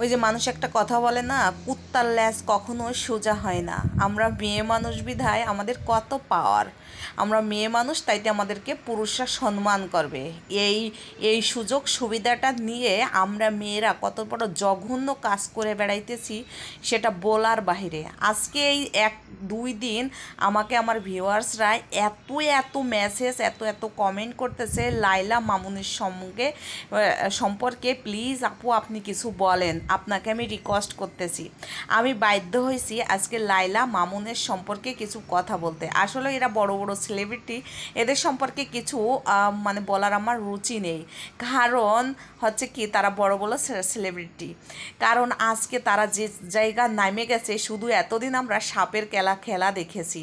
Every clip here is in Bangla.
ওই যে মানুষ একটা কথা বলে না, কুত্তার ল্যাজ কখনো সোজা হয় না। আমরা মেয়ে মানুষ বিধায় আমাদের কত পাওয়ার। আমরা মেয়ে মানুষ, তাইতে আমাদেরকে পুরুষরা সম্মান করবে। এই এই সুযোগ সুবিধাটা নিয়ে আমরা মেয়েরা কত বড় জঘন্য কাজ করে বেড়াইতেছি সেটা বলার বাহিরে। আজকে এই 1-2 দিন আমাকে আমার ভিউয়ার্সরা এত এত মেসেজ, এত এত কমেন্ট করতেছে লাইলা মামুনের সম্পর্কে প্লিজ আপু আপনি কিছু বলেন, আপনাকে আমি রিকোয়েস্ট করতেছি। আমি বাধ্য হয়েছি আজকে লাইলা মামুনের সম্পর্কে কিছু কথা বলতে। আসলে এরা বড় বড় সেলিব্রিটি, এদের সম্পর্কে কিছু মানে বলার আমার রুচি নেই। কারণ হচ্ছে কি, তারা বড় বড় সেলিব্রিটি, কারণ আজকে তারা যে জায়গা নামে গেছে, শুধু এতদিন আমরা সাপের খেলা দেখেছি,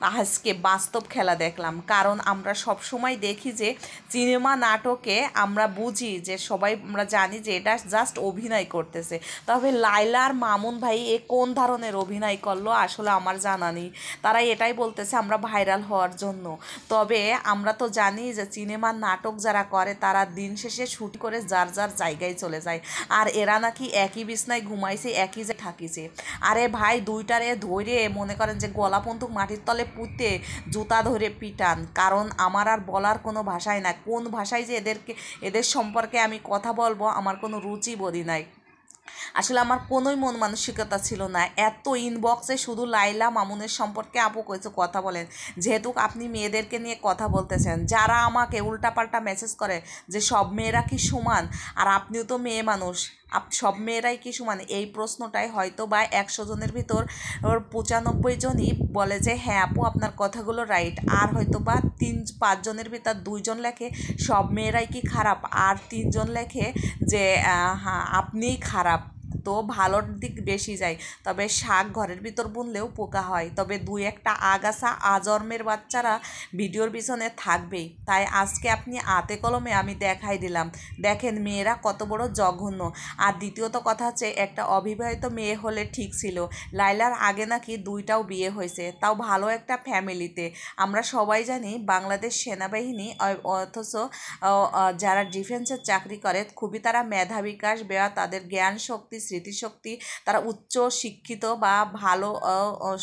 আজকে বাস্তব খেলা দেখলাম। কারণ আমরা সব সময় দেখি যে সিনেমা নাটকে আমরা বুঝি যে সবাই আমরা জানি যে এটা জাস্ট অভিনয় করতেছে, তবে লাইলা আর মামুন ভাই এ কোন ধরনের অভিনয় করলো আসলে আমার জানা নেই। তারা এটাই বলতেছে আমরা ভাইরাল হওয়ার জন্য। তবে আমরা তো জানি যে সিনেমার নাটক যারা করে তারা দিন শেষে শুট করে যার যার জায়গায় চলে যায়, আর এরা নাকি একই বিছনায় ঘুমাইছে, একই যে থাকিছে। আরে ভাই, দুইটারে ধরে মনে করেন যে গলা পর্যন্ত মাটির তলে পুঁতে জুতা ধরে পিটান। কারণ আমার আর বলার কোনো ভাষাই নাই, কোন ভাষায় যে এদের সম্পর্কে আমি কথা বলবো আমার কোনো রুচি বোধই নাই। আসলে আমার কোনোই মন মানসিকতা ছিল না। এত ইনবক্সে শুধু লাইলা মামুনের সম্পর্কে আপু কইছে কথা বলেন, যেহেতু আপনি মেয়েদেরকে নিয়ে কথা বলতেছেন, যারা আমাকে উল্টাপাল্টা মেসেজ করে যে সব মেয়েরা কি সমান, আর আপনিও তো মেয়ে মানুষ, সব মেয়েরাই কি সমান, এই প্রশ্নটাই হয়তো বা 100 জনের ভিতর 95 জনই বলে যে হ্যাঁ আপু আপনার কথাগুলো রাইট, আর হয়তো বা 3-5 জনের ভিতর 2 জন লেখে সব মেয়েরাই কি খারাপ, আর 3 জন লেখে যে হ্যাঁ আপনিই খারাপ। তো ভালোর দিক বেশি যায়, তবে শাক ঘরের ভিতর বুনলেও পোকা হয়। তবে 2-1টা আগাছা আজন্মের বাচ্চারা ভিডিওর পিছনে থাকবেই। তাই আজকে আপনি হাতে কলমে আমি দেখাই দিলাম, দেখেন মেয়েরা কত বড় জঘন্য। আর দ্বিতীয়ত কথা হচ্ছে, একটা অবিবাহিত মেয়ে হলে ঠিক ছিল। লাইলার আগে নাকি 2টাও বিয়ে হয়েছে, তাও ভালো একটা ফ্যামিলিতে। আমরা সবাই জানি বাংলাদেশ সেনাবাহিনী, অথচ যারা ডিফেন্সের চাকরি করে খুবই তারা মেধাবী কাজ, বা তাদের জ্ঞান শক্তি স্মৃতিশক্তি, তারা উচ্চ শিক্ষিত বা ভালো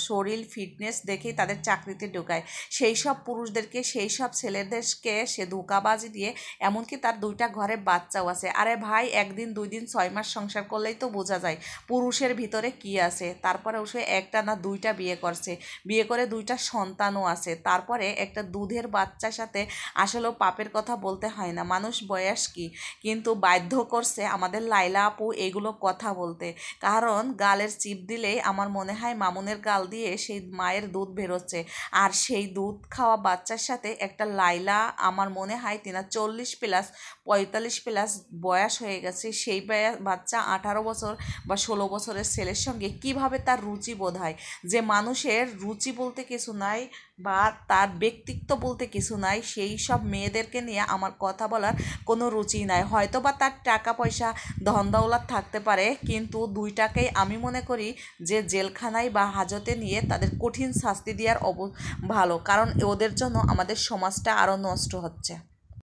শরীর ফিটনেস দেখেই তাদের চাকরিতে ঢোকায়। সেই সব পুরুষদেরকে, সেই সব ছেলেদেরকে সে ধোঁকাবাজি দিয়ে, এমনকি তার 2টা ঘরে বাচ্চাও আছে। আরে ভাই, 1 দিন 2 দিন 6 মাস সংসার করলেই তো বোঝা যায় পুরুষের ভিতরে কি আছে। তারপরে সে 1টা না 2টা বিয়ে করছে, বিয়ে করে 2টা সন্তানও আছে, তারপরে একটা দুধের বাচ্চার সাথে আসলেও পাপের কথা বলতে হয় না, মানুষ বয়স কি। কিন্তু বাধ্য করছে আমাদের লাইলা আপু এগুলো কথা বলতে, কারণ গালের চিপ দিলেই আমার মনে হয় মামুনের গাল দিয়ে সেই মায়ের দুধ বেরোচ্ছে। আর সেই দুধ খাওয়া বাচ্চার সাথে একটা লাইলা, আমার মনে হয় 40+ 45+ বয়স হয়ে গেছে, সেই বাচ্চা 18 বছর বা 16 বছরের ছেলের সঙ্গে কিভাবে তার রুচি বোধ হয়। যে মানুষের রুচি বলতে কিছু নাই বা তার ব্যক্তিত্ব বলতে কিছু নাই, সেই সব মেয়েদেরকে নিয়ে আমার কথা বলার কোনো রুচি নাই। হয়তো বা তার টাকা পয়সা ধন দৌলত থাকতে পারে, কিন্তু 2টাকেই আমি মনে করি যে জেলখানায় বা হাজতে নিয়ে তাদের কঠিন শাস্তি দেওয়ার ভালো, কারণ ওদের জন্য আমাদের সমাজটা আরও নষ্ট হচ্ছে।